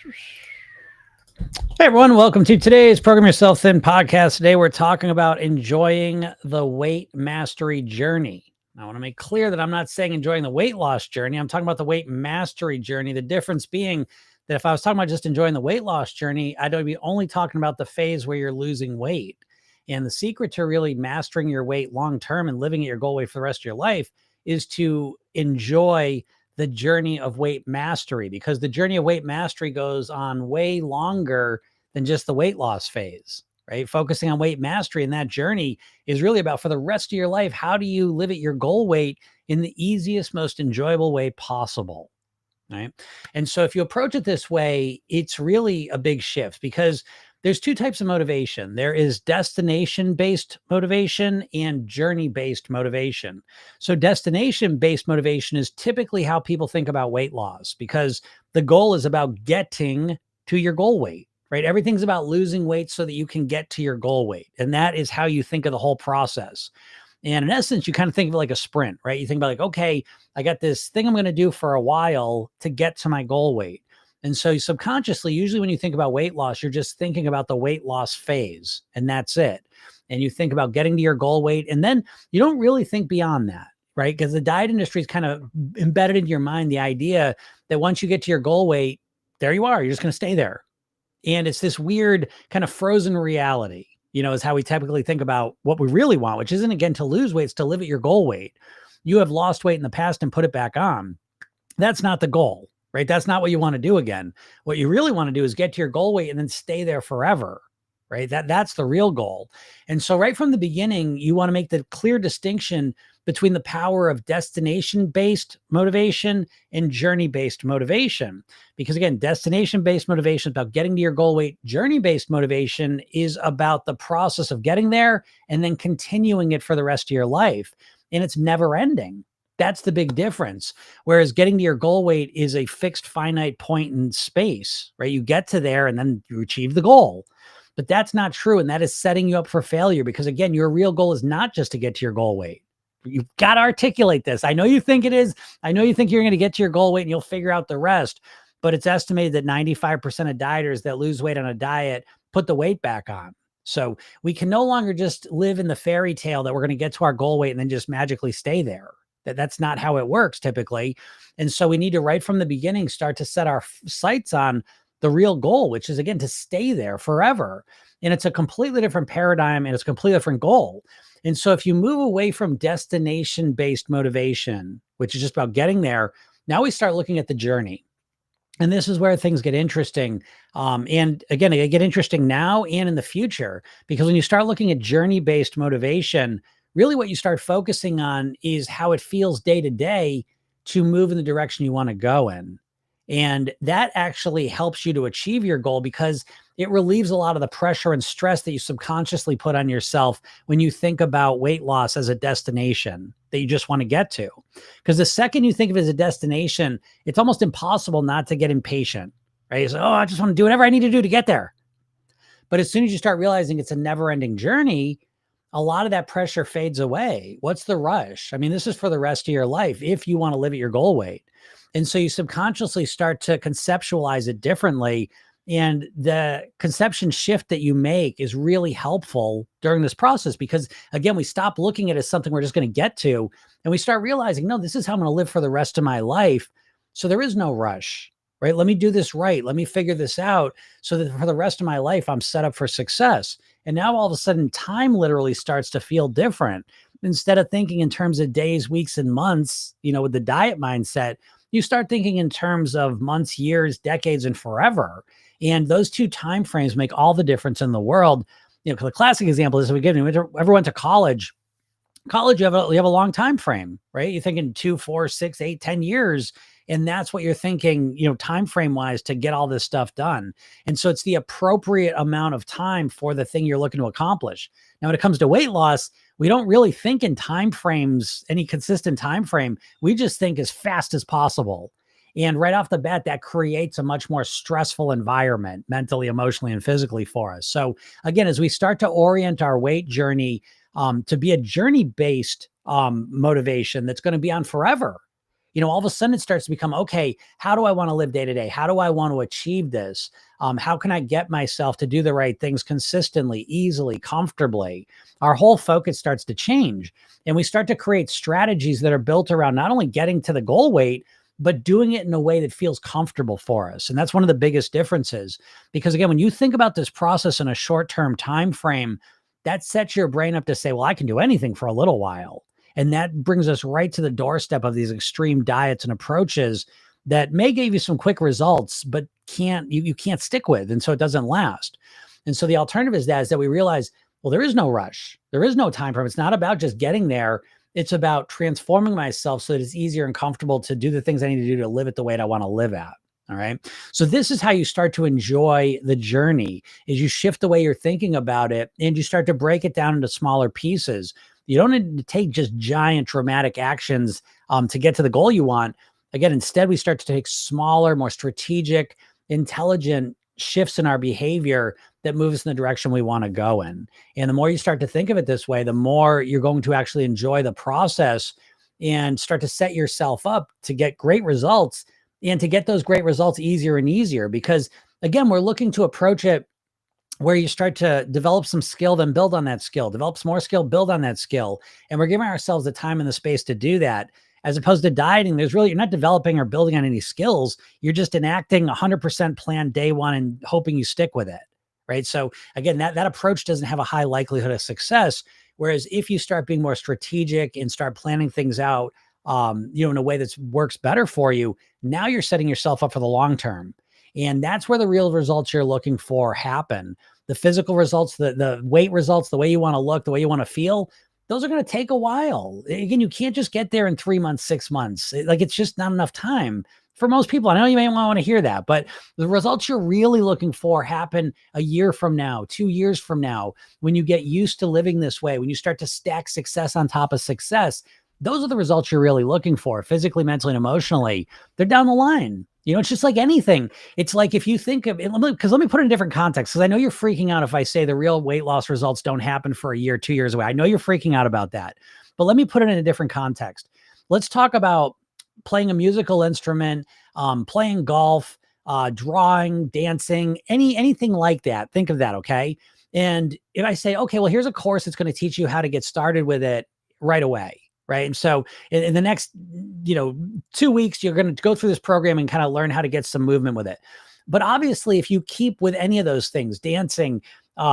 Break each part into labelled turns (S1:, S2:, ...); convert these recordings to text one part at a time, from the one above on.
S1: Hey everyone, welcome to today's Program Yourself Thin podcast. Today we're talking about enjoying the weight mastery journey. I want to make clear that I'm not saying enjoying the weight loss journey. I'm talking about the weight mastery journey. The difference being that if I was talking about just enjoying the weight loss journey, I'd be only talking about the phase where you're losing weight. And the secret to really mastering your weight long term and living at your goal weight for the rest of your life is to enjoy the journey of weight mastery, because the journey of weight mastery goes on way longer than just the weight loss phase, right? Focusing on weight mastery in that journey is really about, for the rest of your life, how do you live at your goal weight in the easiest, most enjoyable way possible, right? And so if you approach it this way, it's really a big shift, because there's two types of motivation. There is destination-based motivation and journey-based motivation. So destination-based motivation is typically how people think about weight loss, because the goal is about getting to your goal weight, right? Everything's about losing weight so that you can get to your goal weight. And that is how you think of the whole process. And in essence, you kind of think of it like a sprint, right? You think about like, okay, I got this thing I'm going to do for a while to get to my goal weight. And so subconsciously, usually when you think about weight loss, you're just thinking about the weight loss phase, and that's it. And you think about getting to your goal weight, and then you don't really think beyond that, right? Because the diet industry is kind of embedded in your mind the idea that once you get to your goal weight, there you are, you're just going to stay there. And it's this weird kind of frozen reality, is how we typically think about what we really want, which isn't, again, to lose weight, it's to live at your goal weight. You have lost weight in the past and put it back on. That's not the goal, right? That's not what you want to do again. What you really want to do is get to your goal weight and then stay there forever, right? That's the real goal. And so right from the beginning, you want to make the clear distinction between the power of destination-based motivation and journey-based motivation. Because again, destination-based motivation is about getting to your goal weight. Journey-based motivation is about the process of getting there and then continuing it for the rest of your life. And it's never ending. That's the big difference. Whereas getting to your goal weight is a fixed finite point in space, right? You get to there and then you achieve the goal. But that's not true. And that is setting you up for failure, because again, your real goal is not just to get to your goal weight. You've got to articulate this. I know you think it is. I know you think you're going to get to your goal weight and you'll figure out the rest, but it's estimated that 95% of dieters that lose weight on a diet put the weight back on. So we can no longer just live in the fairy tale that we're going to get to our goal weight and then just magically stay there. That's not how it works typically. And so we need to, right from the beginning, start to set our sights on the real goal, which is, again, to stay there forever. And it's a completely different paradigm and it's a completely different goal. And so if you move away from destination-based motivation, which is just about getting there, now we start looking at the journey. And this is where things get interesting. And again, they get interesting now and in the future, because when you start looking at journey-based motivation, really what you start focusing on is how it feels day to day to move in the direction you want to go in. And that actually helps you to achieve your goal, because it relieves a lot of the pressure and stress that you subconsciously put on yourself when you think about weight loss as a destination that you just want to get to. Because the second you think of it as a destination, it's almost impossible not to get impatient, right? You say, oh, I just want to do whatever I need to do to get there. But as soon as you start realizing it's a never-ending journey, a lot of that pressure fades away. What's the rush? I mean, this is for the rest of your life if you want to live at your goal weight. And so you subconsciously start to conceptualize it differently. And the conception shift that you make is really helpful during this process, because again, we stop looking at it as something we're just going to get to, and we start realizing, no, this is how I'm going to live for the rest of my life. So there is no rush, right? Let me do this right. Let me figure this out so that for the rest of my life, I'm set up for success. And now all of a sudden, time literally starts to feel different. Instead of thinking in terms of days, weeks, and months, with the diet mindset, you start thinking in terms of months, years, decades, and forever. And those two time frames make all the difference in the world. The classic example is, we ever went to college. College, you have a long time frame, right? You're thinking 2, 4, 6, 8, 10 years. And that's what you're thinking, time frame wise, to get all this stuff done. And so it's the appropriate amount of time for the thing you're looking to accomplish. Now, when it comes to weight loss, we don't really think in time frames, any consistent time frame. We just think as fast as possible. And right off the bat, that creates a much more stressful environment mentally, emotionally, and physically for us. So again, as we start to orient our weight journey to be a journey-based motivation that's going to be on forever, all of a sudden it starts to become, okay, how do I want to live day to day? How do I want to achieve this? How can I get myself to do the right things consistently, easily, comfortably? Our whole focus starts to change, and we start to create strategies that are built around not only getting to the goal weight, but doing it in a way that feels comfortable for us. And that's one of the biggest differences. Because again, when you think about this process in a short-term time frame, that sets your brain up to say, well, I can do anything for a little while. And that brings us right to the doorstep of these extreme diets and approaches that may give you some quick results, but you can't stick with. And so it doesn't last. And so the alternative is that we realize, well, there is no rush. There is no time frame. It's not about just getting there. It's about transforming myself so that it's easier and comfortable to do the things I need to do to live it the way that I want to live at. All right. So this is how you start to enjoy the journey, is you shift the way you're thinking about it and you start to break it down into smaller pieces. You don't need to take just giant dramatic actions to get to the goal you want. Again, instead, we start to take smaller, more strategic, intelligent shifts in our behavior that move us in the direction we want to go in. And the more you start to think of it this way, the more you're going to actually enjoy the process and start to set yourself up to get great results, and to get those great results easier and easier. Because again, we're looking to approach it where you start to develop some skill, then build on that skill, develop some more skill, build on that skill. And we're giving ourselves the time and the space to do that. As opposed to dieting, you're not developing or building on any skills. You're just enacting 100% plan day one and hoping you stick with it. Right. So again, that approach doesn't have a high likelihood of success. Whereas if you start being more strategic and start planning things out, in a way that works better for you, now you're setting yourself up for the long term. And that's where the real results you're looking for happen. The physical results, the weight results, the way you want to look, the way you want to feel, those are going to take a while. Again, you can't just get there in 3 months, 6 months. It's just not enough time for most people. I know you may want to hear that, but the results you're really looking for happen a year from now, 2 years from now, when you get used to living this way, when you start to stack success on top of success. Those are the results you're really looking for, physically, mentally, and emotionally. They're down the line. It's just like anything. It's like if you think of it, because let me put it in a different context, because I know you're freaking out if I say the real weight loss results don't happen for a year, 2 years away. I know you're freaking out about that, but let me put it in a different context. Let's talk about playing a musical instrument, playing golf, drawing, dancing, anything like that. Think of that, okay? And if I say, okay, well, here's a course that's going to teach you how to get started with it right away. Right. And so in the next, 2 weeks, you're going to go through this program and kind of learn how to get some movement with it. But obviously, if you keep with any of those things, dancing,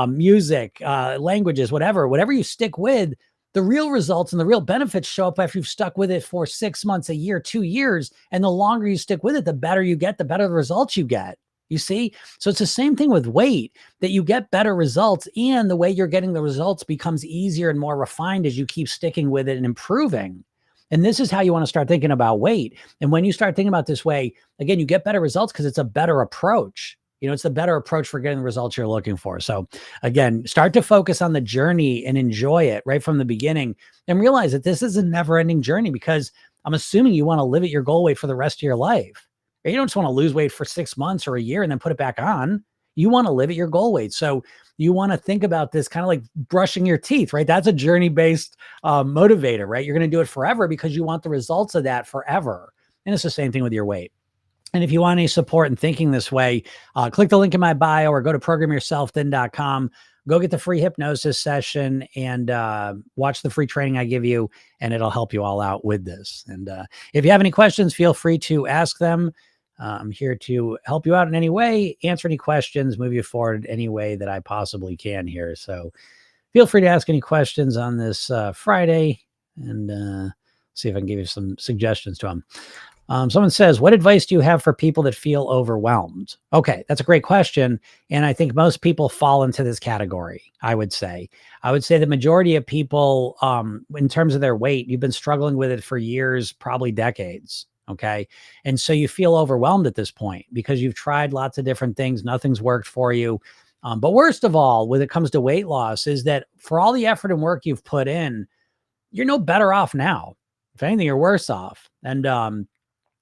S1: music, languages, whatever you stick with, the real results and the real benefits show up after you've stuck with it for 6 months, a year, 2 years. And the longer you stick with it, the better you get, the better the results you get. You see? So it's the same thing with weight, that you get better results, and the way you're getting the results becomes easier and more refined as you keep sticking with it and improving. And this is how you want to start thinking about weight. And when you start thinking about this way, again, you get better results because it's a better approach. It's the better approach for getting the results you're looking for. So again, start to focus on the journey and enjoy it right from the beginning, and realize that this is a never ending journey, because I'm assuming you want to live at your goal weight for the rest of your life. You don't just want to lose weight for 6 months or a year and then put it back on. You want to live at your goal weight. So you want to think about this kind of like brushing your teeth, right? That's a journey-based motivator, right? You're going to do it forever because you want the results of that forever. And it's the same thing with your weight. And if you want any support in thinking this way, click the link in my bio or go to programyourselfthin.com. Go get the free hypnosis session and watch the free training I give you, and it'll help you all out with this. And if you have any questions, feel free to ask them. I'm here to help you out in any way, answer any questions, move you forward any way that I possibly can here. So feel free to ask any questions on this Friday, and see if I can give you some suggestions to them. Someone says, what advice do you have for people that feel overwhelmed? Okay, that's a great question. And I think most people fall into this category, I would say. I would say the majority of people, in terms of their weight, you've been struggling with it for years, probably decades. Okay. And so you feel overwhelmed at this point because you've tried lots of different things. Nothing's worked for you. But worst of all, when it comes to weight loss, is that for all the effort and work you've put in, you're no better off now. If anything, you're worse off. And,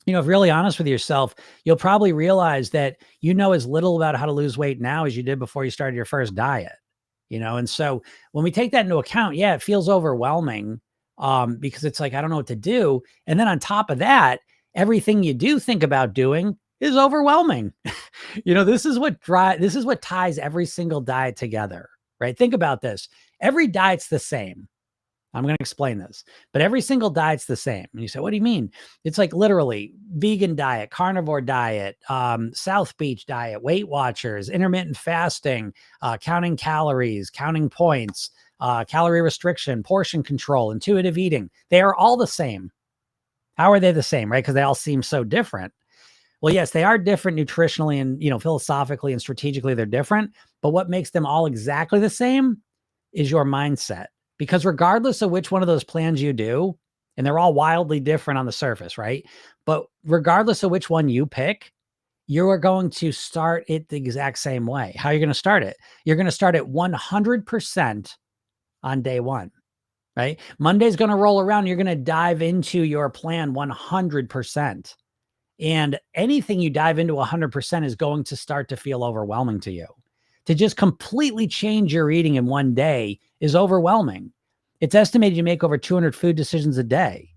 S1: if you're really honest with yourself, you'll probably realize that you know as little about how to lose weight now as you did before you started your first diet, and so when we take that into account, yeah, it feels overwhelming, because it's like, I don't know what to do. And then on top of that, everything you do think about doing is overwhelming. This is what ties every single diet together, right? Think about this. Every diet's the same. I'm going to explain this, but every single diet's the same. And you say, what do you mean? It's like literally vegan diet, carnivore diet, South Beach diet, Weight Watchers, intermittent fasting, counting calories, counting points, calorie restriction, portion control, intuitive eating. They are all the same. How are they the same, right? Because they all seem so different. Well, yes, they are different nutritionally and, philosophically and strategically, they're different. But what makes them all exactly the same is your mindset. Because regardless of which one of those plans you do, and they're all wildly different on the surface, right? But regardless of which one you pick, you are going to start it the exact same way. How are you going to start it? You're going to start at 100% on day one, right? Monday's going to roll around. You're going to dive into your plan 100%. And anything you dive into 100% is going to start to feel overwhelming to you. To just completely change your eating in one day is overwhelming. It's estimated you make over 200 food decisions a day.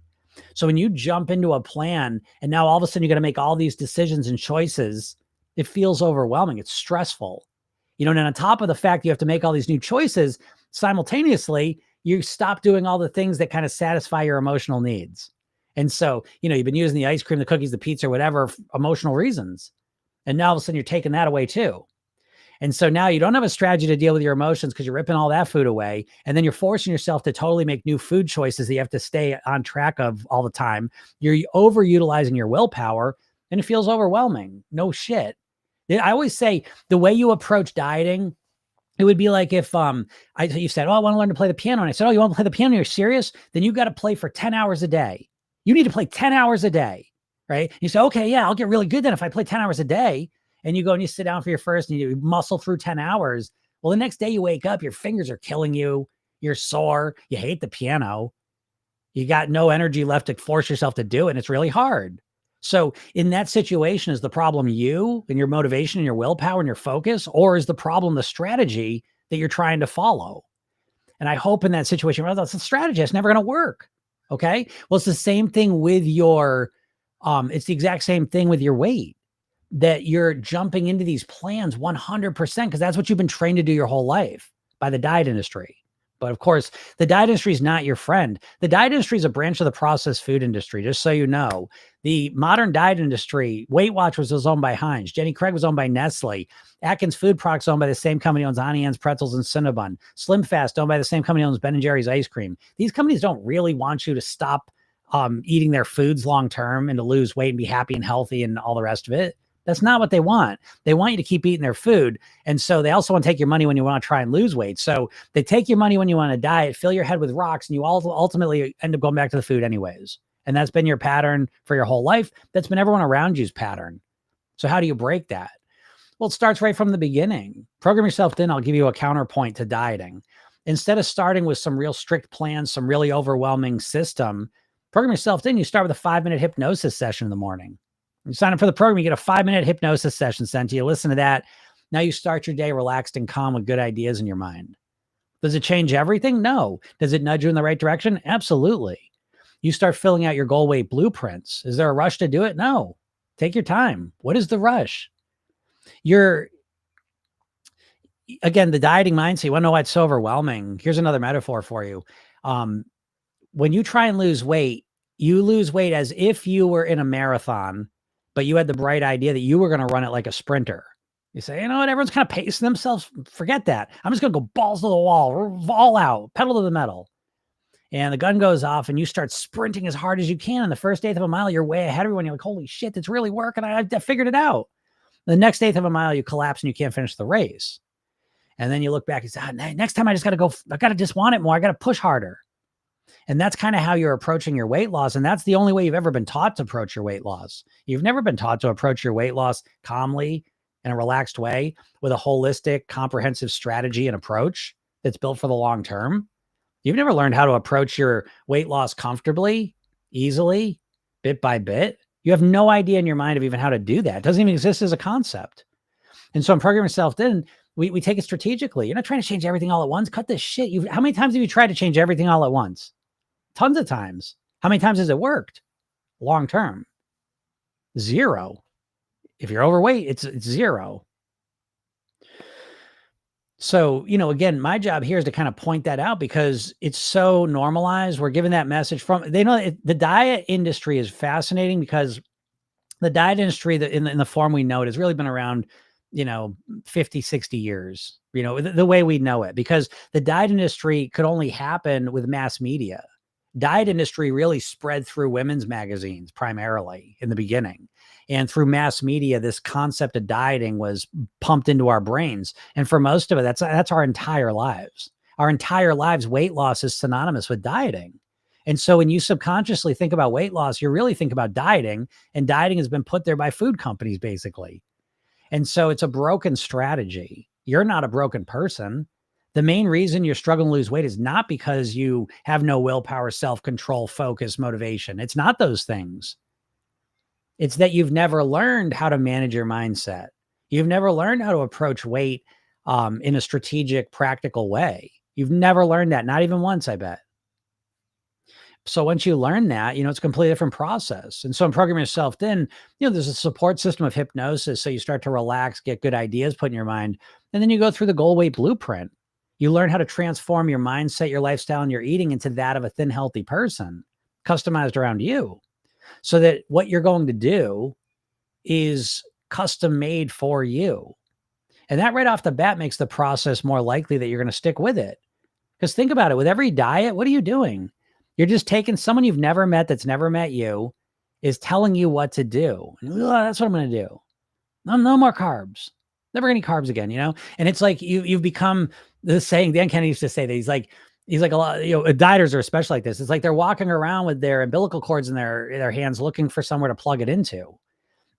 S1: So when you jump into a plan and now all of a sudden you got to make all these decisions and choices, it feels overwhelming. It's stressful. And on top of the fact you have to make all these new choices, simultaneously, you stop doing all the things that kind of satisfy your emotional needs. And so, you've been using the ice cream, the cookies, the pizza, whatever, for emotional reasons. And now all of a sudden you're taking that away too. And so now you don't have a strategy to deal with your emotions because you're ripping all that food away. And then you're forcing yourself to totally make new food choices that you have to stay on track of all the time. You're overutilizing your willpower and it feels overwhelming. No shit. I always say the way you approach dieting, it would be like if you said, I want to learn to play the piano. And I said, you want to play the piano? You're serious? Then you got to play for 10 hours a day. You need to play 10 hours a day, right? You say, okay, yeah, I'll get really good then if I play 10 hours a day. And you go and you sit down for your first and you muscle through 10 hours. Well, the next day you wake up, your fingers are killing you. You're sore. You hate the piano. You got no energy left to force yourself to do it. And it's really hard. So in that situation, is the problem you and your motivation and your willpower and your focus, or is the problem the strategy that you're trying to follow? And I hope in that situation, well, that's a strategy. It's never going to work. Okay. Well, it's the same thing with it's the exact same thing with your weight, that you're jumping into these plans 100% because that's what you've been trained to do your whole life by the diet industry. But of course, the diet industry is not your friend. The diet industry is a branch of the processed food industry, just so you know. The modern diet industry, Weight Watchers was owned by Heinz. Jenny Craig was owned by Nestle. Atkins Food Products owned by the same company owns Auntie Anne's Pretzels and Cinnabon. Slim Fast owned by the same company owns Ben & Jerry's ice cream. These companies don't really want you to stop eating their foods long term and to lose weight and be happy and healthy and all the rest of it. That's not what they want. They want you to keep eating their food. And so they also want to take your money when you want to try and lose weight. So they take your money when you want to diet, fill your head with rocks, and you ultimately end up going back to the food anyways. And that's been your pattern for your whole life. That's been everyone around you's pattern. So how do you break that? Well, it starts right from the beginning. Program yourself in. I'll give you a counterpoint to dieting. Instead of starting with some real strict plans, some really overwhelming system, program yourself in. You start with a 5-minute hypnosis session in the morning. You sign up for the program, you get a 5-minute hypnosis session sent to you. Listen to that. Now you start your day relaxed and calm with good ideas in your mind. Does it change everything? No. Does it nudge you in the right direction? Absolutely. You start filling out your goal weight blueprints. Is there a rush to do it? No. Take your time. What is the rush? Again, the dieting mindset, you want to know why it's so overwhelming? Here's another metaphor for you. When you try and lose weight, you lose weight as if you were in a marathon, but you had the bright idea that you were going to run it like a sprinter. You say, you know what? Everyone's kind of pacing themselves. Forget that. I'm just going to go balls to the wall, all out, pedal to the metal. And the gun goes off and you start sprinting as hard as you can. And the first eighth of a mile, you're way ahead of everyone. You're like, holy shit, it's really working. I figured it out. The next eighth of a mile, you collapse and you can't finish the race. And then you look back and say, next time I just got to go, I got to just want it more. I got to push harder. And that's kind of how you're approaching your weight loss. And that's the only way you've ever been taught to approach your weight loss. You've never been taught to approach your weight loss calmly in a relaxed way with a holistic, comprehensive strategy and approach that's built for the long term. You've never learned how to approach your weight loss comfortably, easily, bit by bit. You have no idea in your mind of even how to do that. It doesn't even exist as a concept. And so in Program Yourself In, we take it strategically. You're not trying to change everything all at once. Cut this shit. How many times have you tried to change everything all at once? Tons of times. How many times has it worked? Long term. Zero. If you're overweight, it's zero. So, again, my job here is to kind of point that out because it's so normalized. We're given that message they know the diet industry is fascinating because the diet industry that in the form we know it has really been around, 50, 60 years, the way we know it, because the diet industry could only happen with mass media. Diet industry really spread through women's magazines primarily in the beginning. And through mass media, this concept of dieting was pumped into our brains. And for most of it, that's our entire lives. Our entire lives, weight loss is synonymous with dieting. And so when you subconsciously think about weight loss, you really think about dieting, and dieting has been put there by food companies, basically. And so it's a broken strategy. You're not a broken person. The main reason you're struggling to lose weight is not because you have no willpower, self-control, focus, motivation. It's not those things. It's that you've never learned how to manage your mindset. You've never learned how to approach weight in a strategic, practical way. You've never learned that, not even once, I bet. So once you learn that, it's a completely different process. And so in Program Yourself Thin, there's a support system of hypnosis. So you start to relax, get good ideas put in your mind. And then you go through the goal weight blueprint. You learn how to transform your mindset, your lifestyle, and your eating into that of a thin, healthy person, customized around you. So that what you're going to do is custom made for you. And that right off the bat makes the process more likely that you're going to stick with it. Because think about it, with every diet, what are you doing? You're just taking someone you've never met that's never met you is telling you what to do. And, that's what I'm going to do. No more carbs. Never any carbs again, And it's like you've become the saying. Dan Kennedy used to say that he's like a lot. Dieters are especially like this. It's like they're walking around with their umbilical cords in their hands, looking for somewhere to plug it into.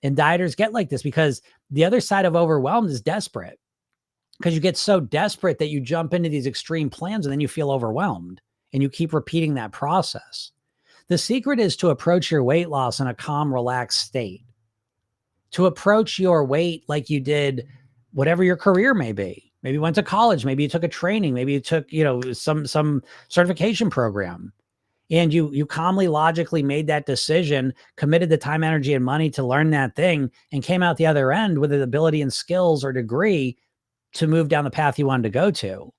S1: And dieters get like this because the other side of overwhelmed is desperate. Because you get so desperate that you jump into these extreme plans and then you feel overwhelmed and you keep repeating that process. The secret is to approach your weight loss in a calm, relaxed state. To approach your weight like you did whatever your career may be. Maybe you went to college, maybe you took a training, maybe you took, some certification program. And you calmly, logically made that decision, committed the time, energy, and money to learn that thing, and came out the other end with the ability and skills or degree to move down the path you wanted to go to.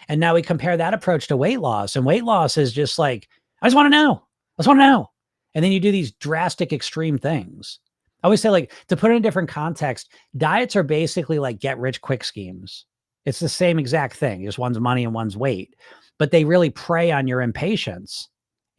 S1: And now we compare that approach to weight loss, and weight loss is just like, I just want to know. I just want to know. And then you do these drastic, extreme things. I always say, like, to put it in a different context, diets are basically like get rich quick schemes. It's the same exact thing. Just one's money and one's weight, but they really prey on your impatience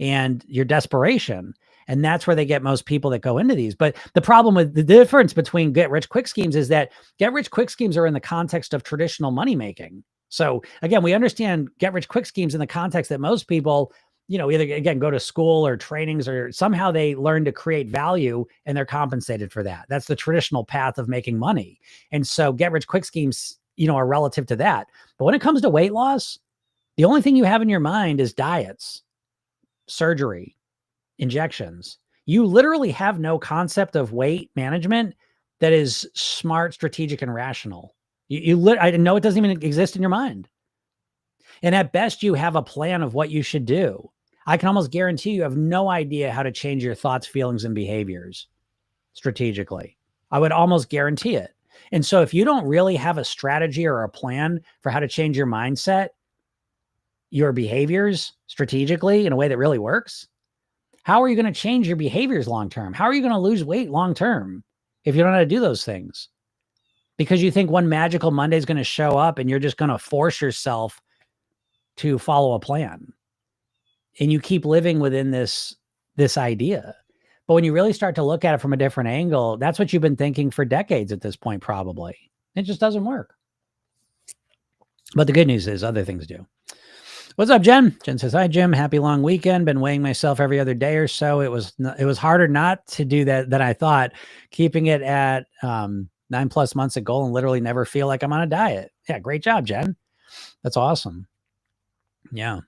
S1: and your desperation. And that's where they get most people that go into these. But the problem with the difference between get rich quick schemes is that get rich quick schemes are in the context of traditional money making. So again, we understand get rich quick schemes in the context that most people, either again, go to school or trainings or somehow they learn to create value and they're compensated for that. That's the traditional path of making money. And so get rich quick schemes, are relative to that. But when it comes to weight loss, the only thing you have in your mind is diets, surgery, injections. You literally have no concept of weight management that is smart, strategic, and rational. I know it doesn't even exist in your mind. And at best, you have a plan of what you should do. I can almost guarantee you have no idea how to change your thoughts, feelings, and behaviors strategically. I would almost guarantee it. And so if you don't really have a strategy or a plan for how to change your mindset, your behaviors strategically in a way that really works, how are you going to change your behaviors long-term? How are you going to lose weight long-term if you don't know how to do those things? Because you think one magical Monday is going to show up and you're just going to force yourself to follow a plan. And you keep living within this idea. But when you really start to look at it from a different angle, that's what you've been thinking for decades at this point, probably. It just doesn't work. But the good news is other things do. What's up, Jen? Jen says, hi, Jim. Happy long weekend. Been weighing myself every other day or so. It was harder not to do that than I thought. Keeping it at 9+ months a goal and literally never feel like I'm on a diet. Yeah, great job, Jen. That's awesome. Yeah.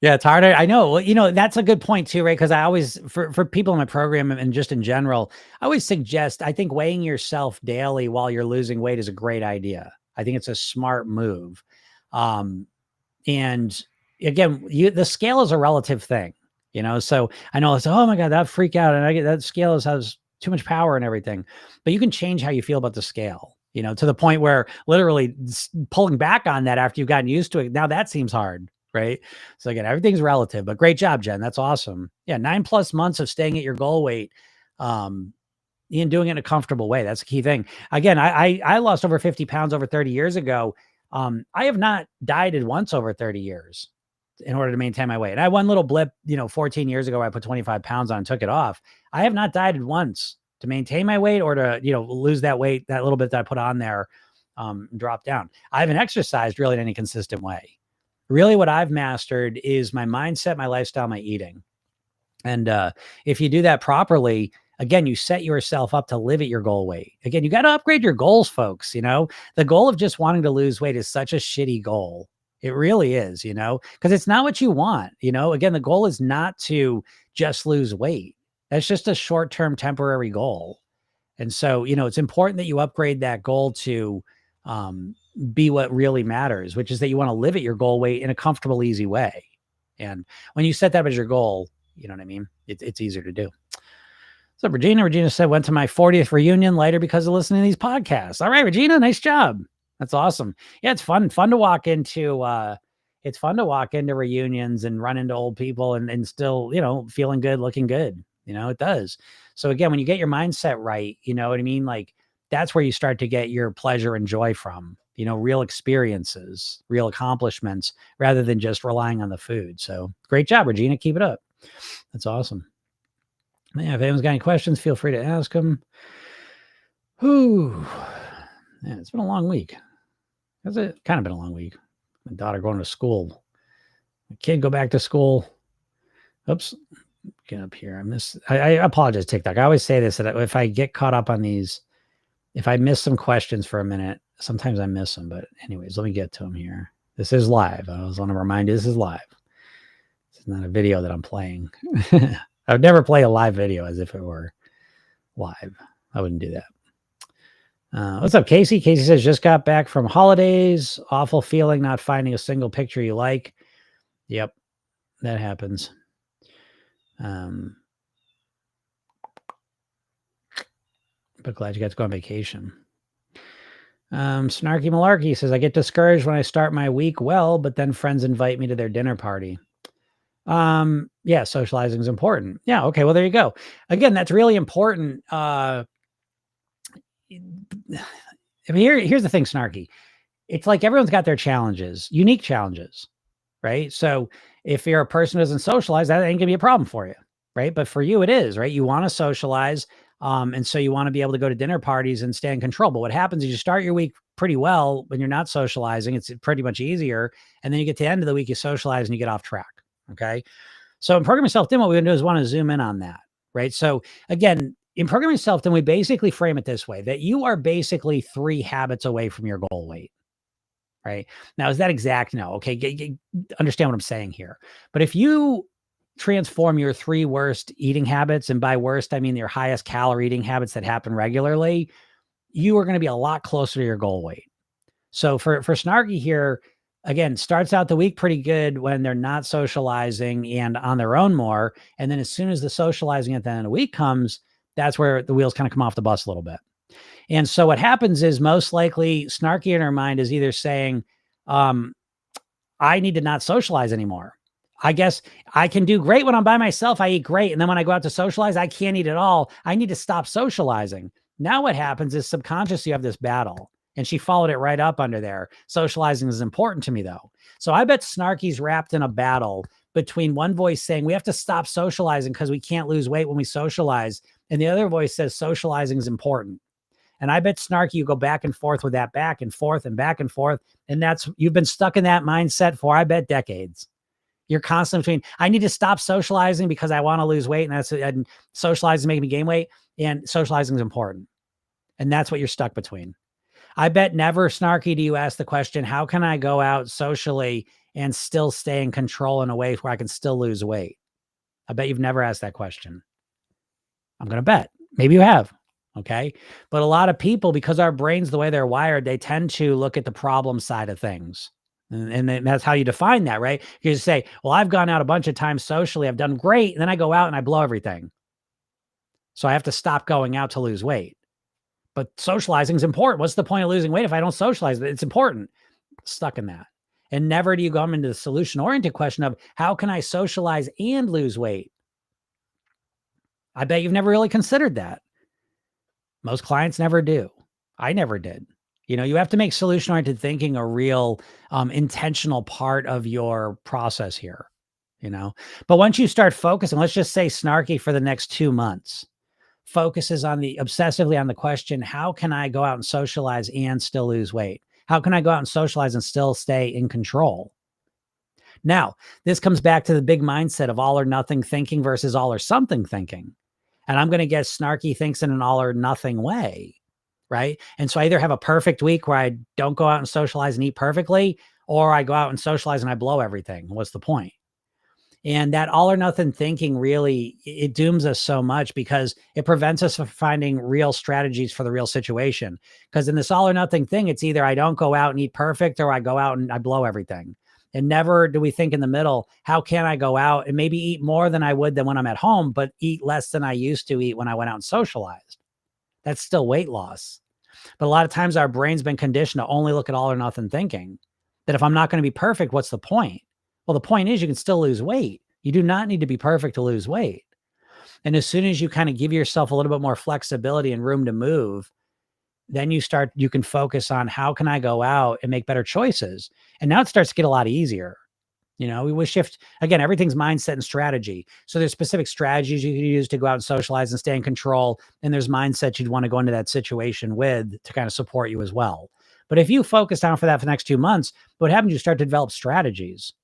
S1: Yeah, it's harder. I know. Well, that's a good point too, right? Because I always, for people in my program and just in general, I always suggest, I think weighing yourself daily while you're losing weight is a great idea. I think it's a smart move. And again, the scale is a relative thing. So I know it's, oh my God, that freak out. And I get that scale has too much power and everything, but you can change how you feel about the scale, to the point where literally pulling back on that after you've gotten used to it. Now that seems hard. Right. So again, everything's relative, but great job, Jen. That's awesome. Yeah. 9+ months of staying at your goal weight. And doing it in a comfortable way. That's the key thing. Again, I lost over 50 pounds over 30 years ago. I have not dieted once over 30 years in order to maintain my weight. And I had one little blip, 14 years ago, where I put 25 pounds on and took it off. I have not dieted once to maintain my weight or to, lose that weight, that little bit that I put on there, drop down. I haven't exercised really in any consistent way. Really what I've mastered is my mindset, my lifestyle, my eating. And if you do that properly, again, you set yourself up to live at your goal weight. Again, you got to upgrade your goals, folks. The goal of just wanting to lose weight is such a shitty goal. It really is, because it's not what you want. Again, the goal is not to just lose weight. That's just a short-term temporary goal. And so, it's important that you upgrade that goal to be what really matters, which is that you want to live at your goal weight in a comfortable, easy way. And when you set that as your goal, you know what I mean? It's easier to do. So Regina said, went to my 40th reunion later because of listening to these podcasts. All right, Regina, nice job. That's awesome. Yeah, it's fun to walk into reunions and run into old people and still, feeling good, looking good. It does. So again, when you get your mindset right, you know what I mean? Like that's where you start to get your pleasure and joy from, real experiences, real accomplishments, rather than just relying on the food. So great job, Regina. Keep it up. That's awesome. Yeah, if anyone's got any questions, feel free to ask them. Whew. Yeah, it's been a long week. It's kind of been a long week. My daughter going to school. My kid go back to school. Oops. Get up here. I apologize, TikTok. I always say this, that if I get caught up on these, if I miss some questions for a minute, sometimes I miss them. But anyways, let me get to them here. This is live. I was want to remind you, this is live. It's not a video that I'm playing. I would never play a live video as if it were live. I wouldn't do that. What's up, Casey? Casey says, just got back from holidays. Awful feeling not finding a single picture you like. Yep, that happens. But glad you got to go on vacation. Snarky Malarkey says, I get discouraged when I start my week well, but then friends invite me to their dinner party. Yeah, socializing is important. Yeah. Okay. Well, there you go. Again, that's really important. I mean, here's the thing, Snarky. It's like everyone's got their challenges, unique challenges, right? So if you're a person who doesn't socialize, that ain't gonna be a problem for you, right? But for you, it is, right? You want to socialize. And so you want to be able to go to dinner parties and stay in control. But what happens is you start your week pretty well when you're not socializing. It's pretty much easier. And then you get to the end of the week, you socialize and you get off track. Okay. So in Programming Self-Din, what we're going to do is want to zoom in on that, right? So again, in Programming Self-Din, we basically frame it this way, that you are basically 3 habits away from your goal weight, right? Now, is that exact? No. Okay. Understand what I'm saying here. But if you transform your 3 worst eating habits, and by worst, I mean your highest calorie eating habits that happen regularly, you are going to be a lot closer to your goal weight. So for Snarky here, again, starts out the week pretty good when they're not socializing and on their own more. And then as soon as the socializing at the end of the week comes, that's where the wheels kind of come off the bus a little bit. And so what happens is most likely Snarky in her mind is either saying, I need to not socialize anymore. I guess I can do great when I'm by myself. I eat great. And then when I go out to socialize, I can't eat at all. I need to stop socializing. Now what happens is subconsciously you have this battle. And she followed it right up under there. Socializing is important to me, though. So I bet Snarky's wrapped in a battle between one voice saying we have to stop socializing because we can't lose weight when we socialize. And the other voice says socializing is important. And I bet Snarky, you go back and forth with that, back and forth and back and forth. And you've been stuck in that mindset for, I bet, decades. You're constantly between, I need to stop socializing because I want to lose weight. And socializing making me gain weight. And socializing is important. And that's what you're stuck between. I bet never, Snarky, do you ask the question, how can I go out socially and still stay in control in a way where I can still lose weight? I bet you've never asked that question. I'm going to bet. Maybe you have. Okay. But a lot of people, because our brains, the way they're wired, they tend to look at the problem side of things. And then that's how you define that, right? You just say, well, I've gone out a bunch of times socially. I've done great. And then I go out and I blow everything. So I have to stop going out to lose weight. But socializing is important. What's the point of losing weight if I don't socialize? It's important. Stuck in that. And never do you go into the solution-oriented question of how can I socialize and lose weight? I bet you've never really considered that. Most clients never do. I never did. You have to make solution-oriented thinking a real intentional part of your process here, But once you start focusing, let's just say snarky for the next 2 months, focuses obsessively on the question, how can I go out and socialize and still lose weight? How can I go out and socialize and still stay in control? Now, this comes back to the big mindset of all or nothing thinking versus all or something thinking. And I'm going to guess snarky thinks in an all or nothing way, right? And so I either have a perfect week where I don't go out and socialize and eat perfectly, or I go out and socialize and I blow everything. What's the point? And that all or nothing thinking really, it dooms us so much because it prevents us from finding real strategies for the real situation. Because in this all or nothing thing, it's either I don't go out and eat perfect or I go out and I blow everything. And never do we think in the middle, how can I go out and maybe eat more than I would than when I'm at home, but eat less than I used to eat when I went out and socialized? That's still weight loss. But a lot of times our brain's been conditioned to only look at all or nothing thinking. That if I'm not going to be perfect, what's the point? Well, the point is you can still lose weight. You do not need to be perfect to lose weight. And as soon as you kind of give yourself a little bit more flexibility and room to move, then you can focus on how can I go out and make better choices? And now it starts to get a lot easier. We shift, again, everything's mindset and strategy. So there's specific strategies you can use to go out and socialize and stay in control. And there's mindset you'd want to go into that situation with to kind of support you as well. But if you focus down for that for the next 2 months, what happens? You start to develop strategies,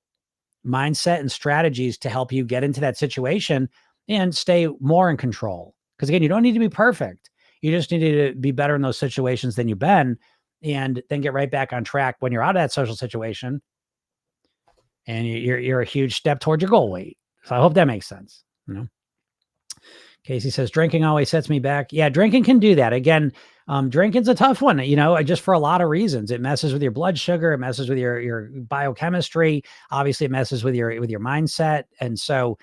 S1: mindset and strategies to help you get into that situation and stay more in control. Because again, you don't need to be perfect. You just need to be better in those situations than you've been, and then get right back on track when you're out of that social situation. And you're a huge step toward your goal weight. So I hope that makes sense. Casey says, drinking always sets me back. Yeah, drinking can do that. Again, drinking's a tough one, just for a lot of reasons. It messes with your blood sugar. It messes with your biochemistry. Obviously, it messes with your mindset. And so,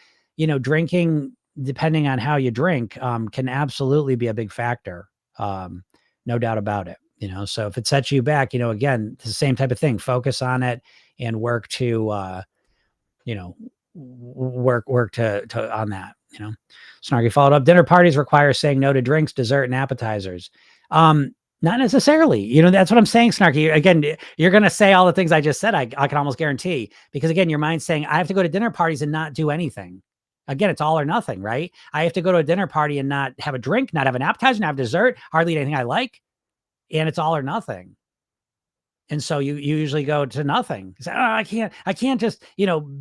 S1: drinking, depending on how you drink, can absolutely be a big factor. No doubt about it. So if it sets you back, again, it's the same type of thing. Focus on it and work to, work to on that. Snarky followed up. Dinner parties require saying no to drinks, dessert, and appetizers. Not necessarily. That's what I'm saying, Snarky. Again, you're going to say all the things I just said. I can almost guarantee, because again, your mind's saying I have to go to dinner parties and not do anything. Again, it's all or nothing, right? I have to go to a dinner party and not have a drink, not have an appetizer, not have dessert, hardly eat anything I like. And it's all or nothing. And so you usually go to nothing. You say, I can't just,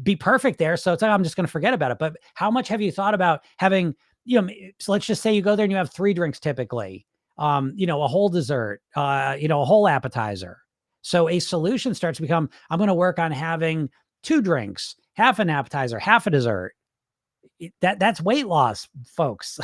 S1: be perfect there. So it's like, I'm just going to forget about it. But how much have you thought about having, so let's just say you go there and you have 3 drinks typically, a whole dessert, a whole appetizer. So a solution starts to become, I'm going to work on having 2 drinks, half an appetizer, half a dessert. That's weight loss, folks.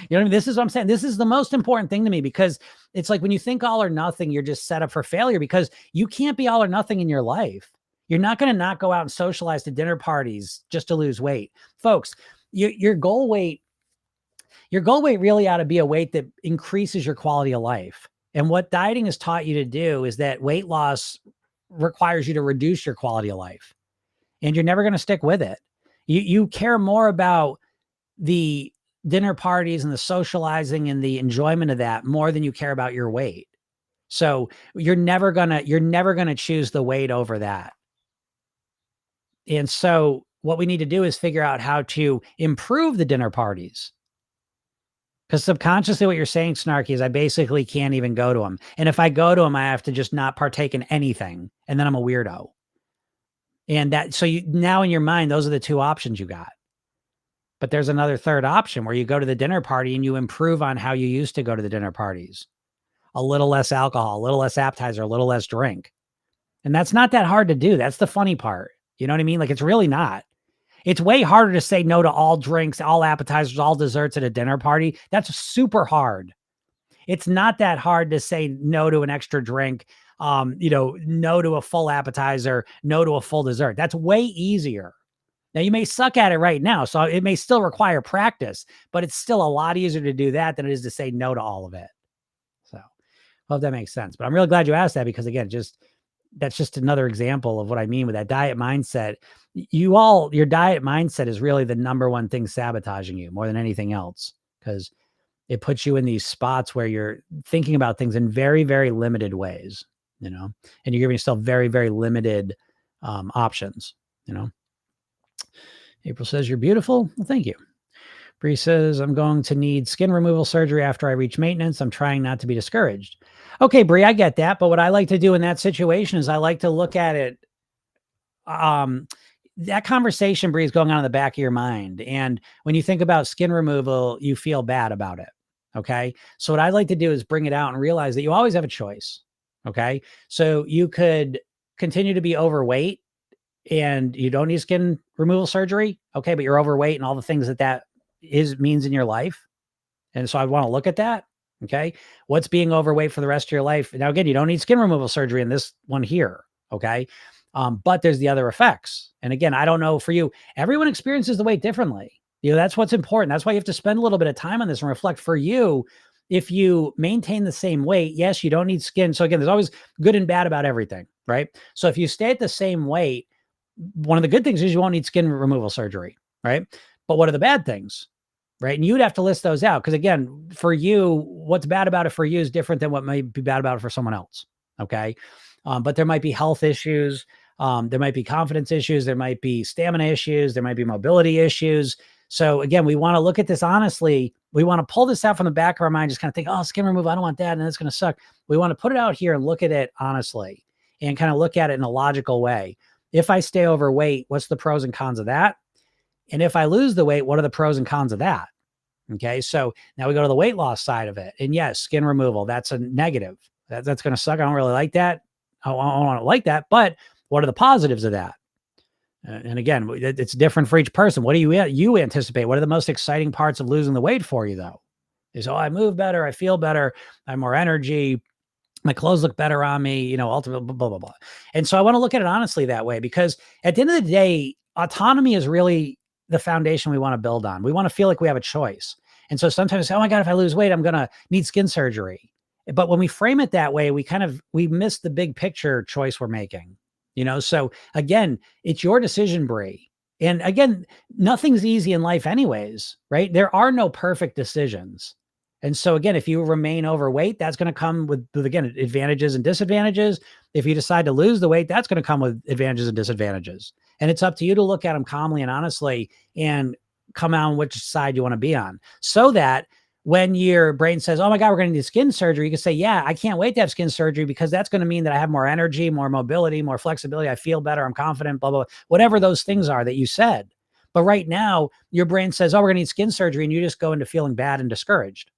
S1: What I mean? This is what I'm saying. This is the most important thing to me, because it's like when you think all or nothing, you're just set up for failure, because you can't be all or nothing in your life. You're not going to not go out and socialize to dinner parties just to lose weight. Folks, your goal weight really ought to be a weight that increases your quality of life. And what dieting has taught you to do is that weight loss requires you to reduce your quality of life, and you're never going to stick with it. You care more about the dinner parties and the socializing and the enjoyment of that more than you care about your weight. So you're never gonna choose the weight over that. And so what we need to do is figure out how to improve the dinner parties. Because subconsciously what you're saying, Snarky, is I basically can't even go to them. And if I go to them, I have to just not partake in anything. And then I'm a weirdo. And so now in your mind, those are the 2 options you got. But there's another third option where you go to the dinner party and you improve on how you used to go to the dinner parties. A little less alcohol, a little less appetizer, a little less drink. And that's not that hard to do. That's the funny part. You know what I mean? Like, it's really not. It's way harder to say no to all drinks, all appetizers, all desserts at a dinner party. That's super hard. it's not that hard to say no to an extra drink, no to a full appetizer, no to a full dessert. That's way easier. Now, you may suck at it right now, so it may still require practice, but it's still a lot easier to do that than it is to say no to all of it. So, hope that makes sense. But I'm really glad you asked that because, again, that's just another example of what I mean with that diet mindset. Your diet mindset is really the number one thing sabotaging you more than anything else, because it puts you in these spots where you're thinking about things in very, very limited ways, and you're giving yourself very, very limited options, April says, you're beautiful. Well, thank you. Bree says, I'm going to need skin removal surgery after I reach maintenance. I'm trying not to be discouraged. Okay, Bree, I get that. But what I like to do in that situation is I like to look at it. That conversation, Bree, is going on in the back of your mind. And when you think about skin removal, you feel bad about it. Okay. So what I like to do is bring it out and realize that you always have a choice. Okay. So you could continue to be overweight and you don't need skin removal surgery. Okay. But you're overweight and all the things that means in your life. And so I want to look at that. Okay. What's being overweight for the rest of your life? Now, again, you don't need skin removal surgery in this one here. Okay. But there's the other effects. And again, I don't know for you, everyone experiences the weight differently. That's what's important. That's why you have to spend a little bit of time on this and reflect. For you, if you maintain the same weight, yes, you don't need skin. So again, there's always good and bad about everything, right? So if you stay at the same weight, one of the good things is you won't need skin removal surgery, right? But what are the bad things, right? And you'd have to list those out. Because again, for you, what's bad about it for you is different than what might be bad about it for someone else, okay? But there might be health issues. There might be confidence issues. There might be stamina issues. There might be mobility issues. So again, we want to look at this honestly. We want to pull this out from the back of our mind, just kind of think, oh, skin removal, I don't want that, and it's going to suck. We want to put it out here and look at it honestly and kind of look at it in a logical way. If I stay overweight, what's the pros and cons of that? And if I lose the weight, what are the pros and cons of that? Okay, so now we go to the weight loss side of it. And yes, skin removal, that's a negative. That's going to suck. I don't really like that. I don't want to like that. But what are the positives of that? And again, it's different for each person. What do you anticipate? What are the most exciting parts of losing the weight for you, though? Is, I move better, I feel better, I have more energy, my clothes look better on me, ultimately, blah, blah, blah. And so I want to look at it honestly that way, because at the end of the day, autonomy is really the foundation we want to build on. We want to feel like we have a choice. And so sometimes, oh my God, if I lose weight, I'm going to need skin surgery. But when we frame it that way, we miss the big picture choice we're making. So again, it's your decision, Bree. And again, nothing's easy in life anyways, right? There are no perfect decisions. And so again, if you remain overweight, that's going to come with, again, advantages and disadvantages. If you decide to lose the weight, that's going to come with advantages and disadvantages. And it's up to you to look at them calmly and honestly and come out on which side you want to be on, so that when your brain says, oh my God, we're going to need skin surgery, you can say, yeah, I can't wait to have skin surgery, because that's going to mean that I have more energy, more mobility, more flexibility. I feel better. I'm confident, blah, blah, blah, whatever those things are that you said. But right now your brain says, oh, we're going to need skin surgery. And you just go into feeling bad and discouraged.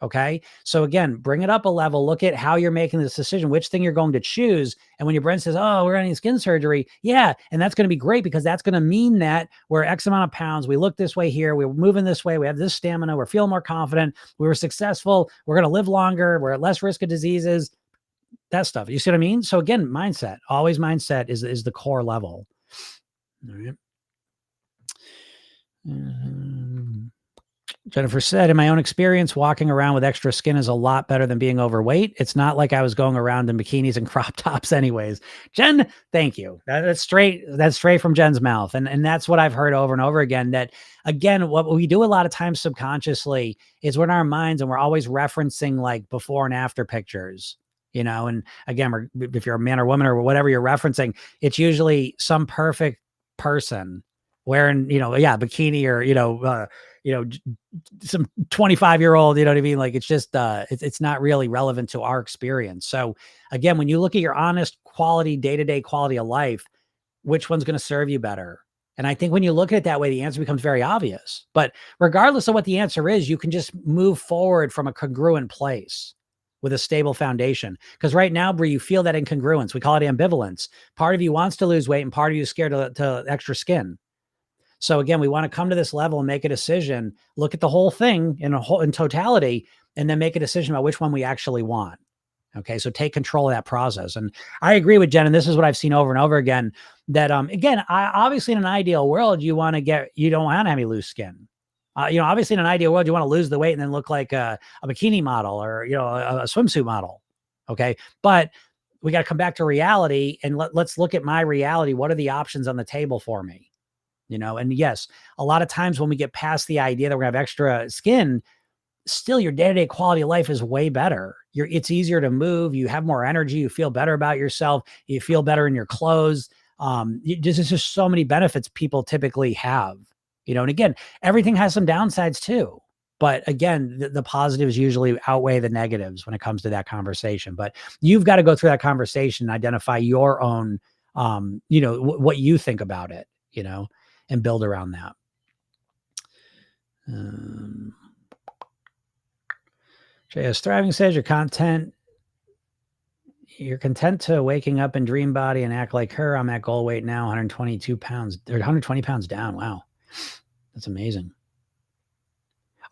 S1: Okay. So again, bring it up a level, look at how you're making this decision, which thing you're going to choose. And when your brain says, oh, we're going to need skin surgery. Yeah. And that's going to be great, because that's going to mean that we're X amount of pounds. We look this way here. We're moving this way. We have this stamina. We're feeling more confident. We were successful. We're going to live longer. We're at less risk of diseases, that stuff. You see what I mean? So again, mindset, always mindset is the core level. All right. Jennifer said, in my own experience, walking around with extra skin is a lot better than being overweight. It's not like I was going around in bikinis and crop tops anyways. Jen, thank you. That's straight from Jen's mouth. And that's what I've heard over and over again, that again, what we do a lot of times subconsciously is we're in our minds and we're always referencing like before and after pictures, and again, if you're a man or woman or whatever you're referencing, it's usually some perfect person wearing, bikini or, some 25-year-old, you know what I mean? Like, it's just, it's not really relevant to our experience. So again, when you look at your honest quality, day-to-day quality of life, which one's going to serve you better? And I think when you look at it that way, the answer becomes very obvious. But regardless of what the answer is, you can just move forward from a congruent place with a stable foundation. Because right now, Bree, you feel that incongruence. We call it ambivalence. Part of you wants to lose weight and part of you is scared to extra skin. So again, we want to come to this level and make a decision, look at the whole thing in totality, and then make a decision about which one we actually want. Okay. So take control of that process. And I agree with Jen. And this is what I've seen over and over again, that, again, obviously in an ideal world, you don't want to have any loose skin. Obviously in an ideal world, you want to lose the weight and then look like a bikini model or, a swimsuit model. Okay. But we got to come back to reality and let's look at my reality. What are the options on the table for me? And yes, a lot of times when we get past the idea that we're gonna have extra skin, still your day-to-day quality of life is way better. It's easier to move. You have more energy. You feel better about yourself. You feel better in your clothes. There's just so many benefits people typically have, and again, everything has some downsides too. But again, the positives usually outweigh the negatives when it comes to that conversation. But you've got to go through that conversation and identify your own, what you think about it, and build around that. JS Thriving says you're content You're content to waking up in dream body and act like her. I'm at goal weight now, 122 pounds, or 120 pounds down. Wow. That's amazing.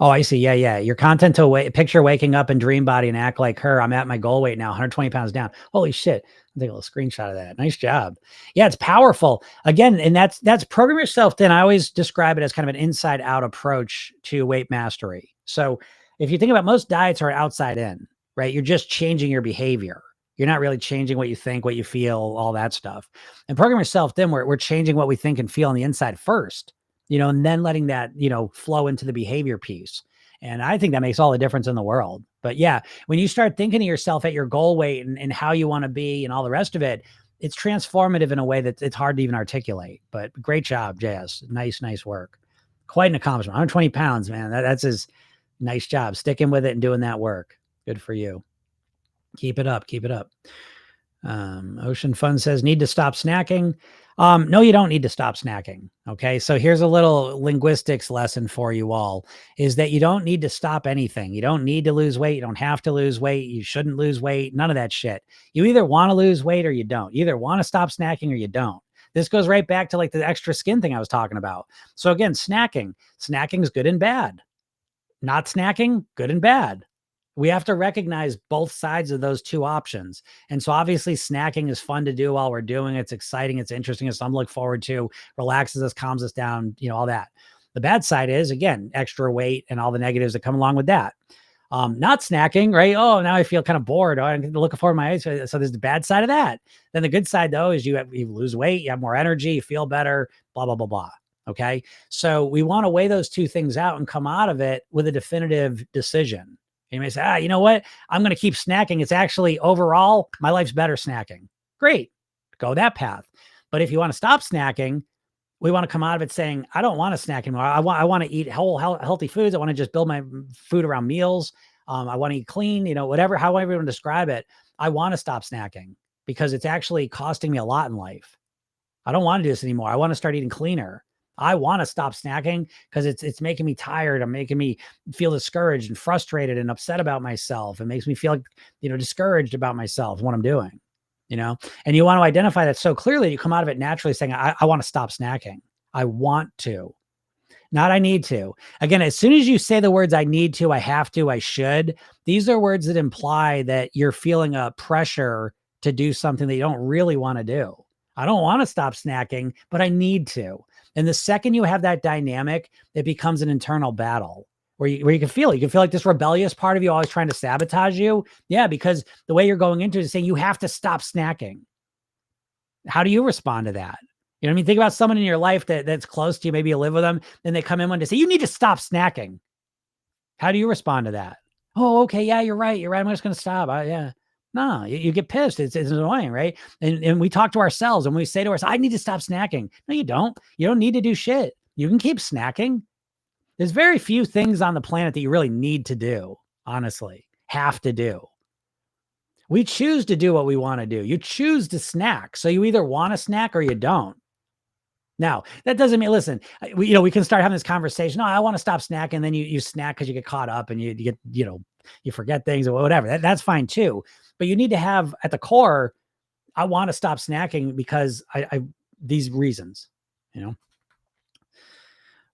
S1: Oh, I see. Yeah. You're content to picture waking up in dream body and act like her. I'm at my goal weight now, 120 pounds down. Holy shit. I'll take a little screenshot of that. Nice job. Yeah, it's powerful. Again, and that's program yourself thin. I always describe it as kind of an inside out approach to weight mastery. So if you think about, most diets are outside in, right? You're just changing your behavior. You're not really changing what you think, what you feel, all that stuff. And program yourself thin, we're changing what we think and feel on the inside first, and then letting that, flow into the behavior piece. And I think that makes all the difference in the world. But yeah, when you start thinking of yourself at your goal weight and how you want to be and all the rest of it, it's transformative in a way that it's hard to even articulate. But great job, JS. Nice work. Quite an accomplishment. 120 pounds, man. That's his nice job. Sticking with it and doing that work. Good for you. Keep it up. Ocean Fun says, need to stop snacking. No, you don't need to stop snacking. Okay. So here's a little linguistics lesson for you all, is that you don't need to stop anything. You don't need to lose weight. You don't have to lose weight. You shouldn't lose weight. None of that shit. You either want to lose weight or you don't. You either want to stop snacking or you don't. This goes right back to like the extra skin thing I was talking about. So again, snacking is good and bad. Not snacking, good and bad. We have to recognize both sides of those two options. And so obviously snacking is fun to do while we're doing it. It's exciting. It's interesting. It's something to look forward to, relaxes us, calms us down, all that. The bad side is, again, extra weight and all the negatives that come along with that. Not snacking, right? Oh, now I feel kind of bored. Oh, I'm looking forward to my eyes. So there's the bad side of that. Then the good side, though, is you lose weight, you have more energy, you feel better, blah, blah, blah, blah. Okay. So we want to weigh those two things out and come out of it with a definitive decision. You may say, you know what? I'm going to keep snacking. It's actually overall, my life's better snacking. Great. Go that path. But if you want to stop snacking, we want to come out of it saying, I don't want to snack anymore. I want to eat whole healthy foods. I want to just build my food around meals. I want to eat clean, whatever, however you want to describe it. I want to stop snacking because it's actually costing me a lot in life. I don't want to do this anymore. I want to start eating cleaner. I want to stop snacking because it's making me tired. I'm making me feel discouraged and frustrated and upset about myself. It makes me feel, discouraged about myself, what I'm doing, and you want to identify that so clearly you come out of it naturally saying, I want to stop snacking. I want to, not I need to. Again, as soon as you say the words, I need to, I have to, I should, these are words that imply that you're feeling a pressure to do something that you don't really want to do. I don't want to stop snacking, but I need to. And the second you have that dynamic, it becomes an internal battle where you can feel like this rebellious part of you always trying to sabotage you. Yeah, because the way you're going into it is saying you have to stop snacking. How do you respond to that? You know what I mean? Think about someone in your life that's close to you. Maybe you live with them and they come in one day and say, you need to stop snacking. How do you respond to that? Oh, okay. Yeah, you're right. I'm just going to stop. Yeah. No, you get pissed. It's annoying, right? And we talk to ourselves and we say to ourselves, I need to stop snacking. No, you don't. You don't need to do shit. You can keep snacking. There's very few things on the planet that you really need to do, honestly, have to do. We choose to do what we want to do. You choose to snack. So you either want to snack or you don't. Now, that doesn't mean, listen, we can start having this conversation. No, I want to stop snacking. And then you snack because you get caught up and you get, you forget things or whatever. That's fine too. But you need to have at the core, I want to stop snacking because I these reasons,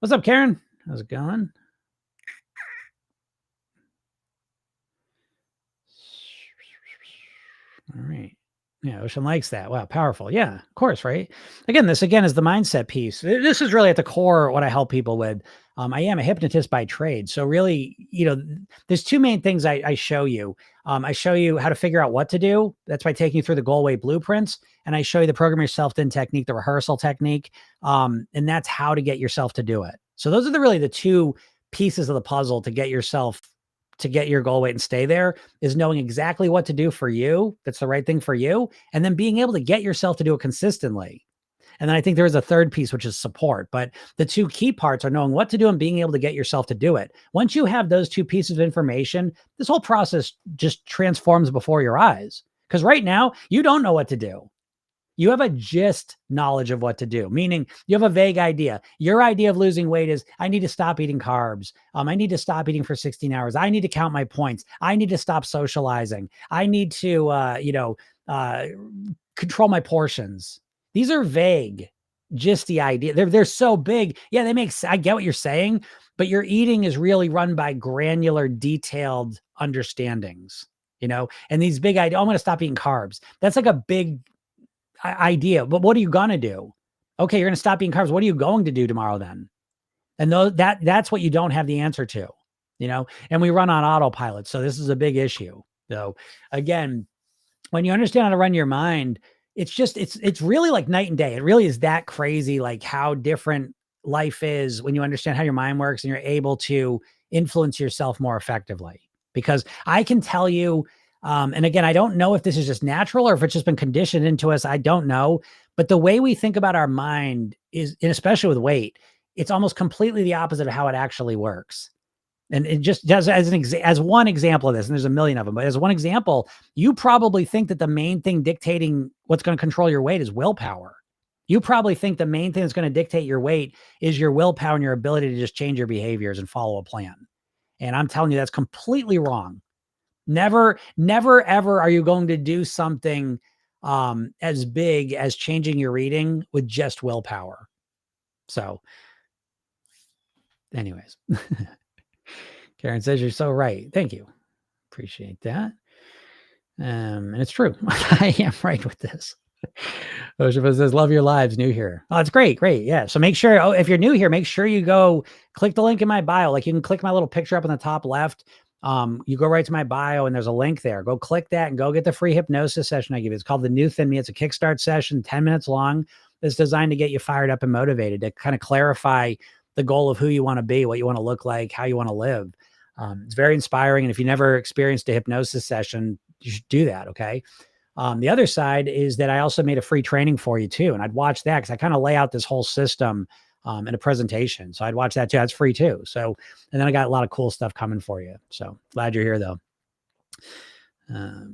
S1: What's up, Karen? How's it going? All right. Yeah, Ocean likes that. Wow, powerful. Yeah, of course, right? Again, this again is the mindset piece. This is really at the core what I help people with. I am a hypnotist by trade. So really, there's two main things I show you. I show you how to figure out what to do. That's by taking you through the goal weight blueprints. And I show you the program yourself in technique, the rehearsal technique. And that's how to get yourself to do it. So those are really the two pieces of the puzzle to get yourself to get your goal weight and stay there, is knowing exactly what to do for you. That's the right thing for you. And then being able to get yourself to do it consistently. And then I think there's a third piece, which is support. But the two key parts are knowing what to do and being able to get yourself to do it. Once you have those two pieces of information, this whole process just transforms before your eyes. Because right now, you don't know what to do. You have a gist knowledge of what to do, meaning you have a vague idea. Your idea of losing weight is, I need to stop eating carbs. I need to stop eating for 16 hours. I need to count my points. I need to stop socializing. I need to, control my portions. These are vague, just the idea. They're so big. Yeah, they make, I get what you're saying, but your eating is really run by granular, detailed understandings, and these big ideas. I'm going to stop eating carbs. That's like a big idea, but what are you going to do? Okay, you're going to stop eating carbs. What are you going to do tomorrow then? And that's what you don't have the answer to, and we run on autopilot. So this is a big issue. So again, when you understand how to run your mind, it's really like night and day. It really is that crazy, like how different life is when you understand how your mind works and you're able to influence yourself more effectively. Because I can tell you, and again, I don't know if this is just natural or if it's just been conditioned into us. I don't know. But the way we think about our mind is, and especially with weight, it's almost completely the opposite of how it actually works. And it just does as one example of this, and there's a million of them, but as one example, you probably think that the main thing dictating what's going to control your weight is willpower. You probably think the main thing that's going to dictate your weight is your willpower and your ability to just change your behaviors and follow a plan. And I'm telling you, that's completely wrong. Never, ever are you going to do something as big as changing your eating with just willpower. So anyways, Karen says you're so right. Thank you. Appreciate that. And it's true. I am right with this. Oshiba says, love your lives, new here. Oh, it's great. Great. Yeah. So make sure, if you're new here, make sure you go click the link in my bio. Like you can click my little picture up on the top left. You go right to my bio and there's a link there. Go click that and go get the free hypnosis session I give you. It's called The New Thin Me. It's a kickstart session, 10 minutes long. It's designed to get you fired up and motivated, to kind of clarify the goal of who you want to be, what you want to look like, how you want to live. It's very inspiring. And if you never experienced a hypnosis session, you should do that. Okay. The other side is that I also made a free training for you too. And I'd watch that because I kind of lay out this whole system in a presentation. So I'd watch that too. That's free too. So, and then I got a lot of cool stuff coming for you. So glad you're here though. All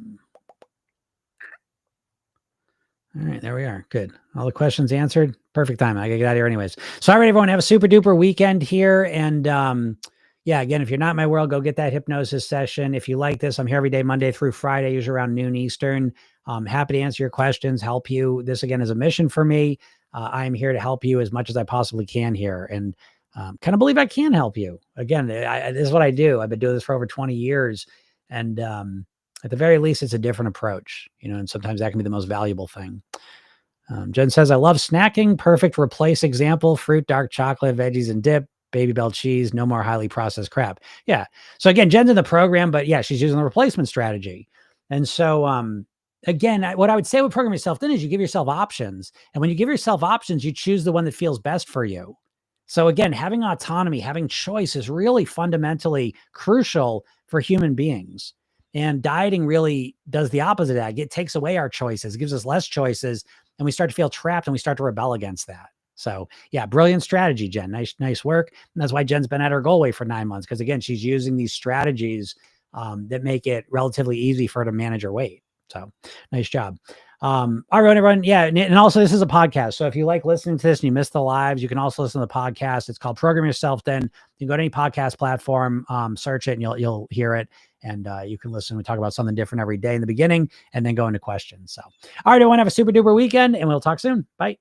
S1: right, there we are. Good. All the questions answered. Perfect time. I gotta get out of here anyways. So all right, everyone, have a super duper weekend here. And yeah, again, if you're not in my world, go get that hypnosis session. If you like this, I'm here every day, Monday through Friday, usually around noon Eastern. Happy to answer your questions, help you. This again is a mission for me. I am here to help you as much as I possibly can here. And kind of believe I can help you. Again, this is what I do. I've been doing this for over 20 years. And at the very least, it's a different approach, and sometimes that can be the most valuable thing. Jen says, I love snacking. Perfect replace example, fruit, dark chocolate, veggies and dip, Baby Bell cheese, no more highly processed crap. Yeah. So again, Jen's in the program, but yeah, she's using the replacement strategy. And so, again, what I would say with Program Yourself Thin is you give yourself options. And when you give yourself options, you choose the one that feels best for you. So again, having autonomy, having choice is really fundamentally crucial for human beings. And dieting really does the opposite of that. It takes away our choices, gives us less choices, and we start to feel trapped and we start to rebel against that. So yeah, brilliant strategy, Jen. Nice work. And that's why Jen's been at her goal weight for 9 months. Because again, she's using these strategies that make it relatively easy for her to manage her weight. So nice job. All right, everyone. Yeah. And also this is a podcast. So if you like listening to this and you miss the lives, you can also listen to the podcast. It's called Program Yourself Thin. You can go to any podcast platform, search it and you'll hear it. And you can listen. We talk about something different every day in the beginning and then go into questions. So, all right, everyone, have a super duper weekend and we'll talk soon. Bye.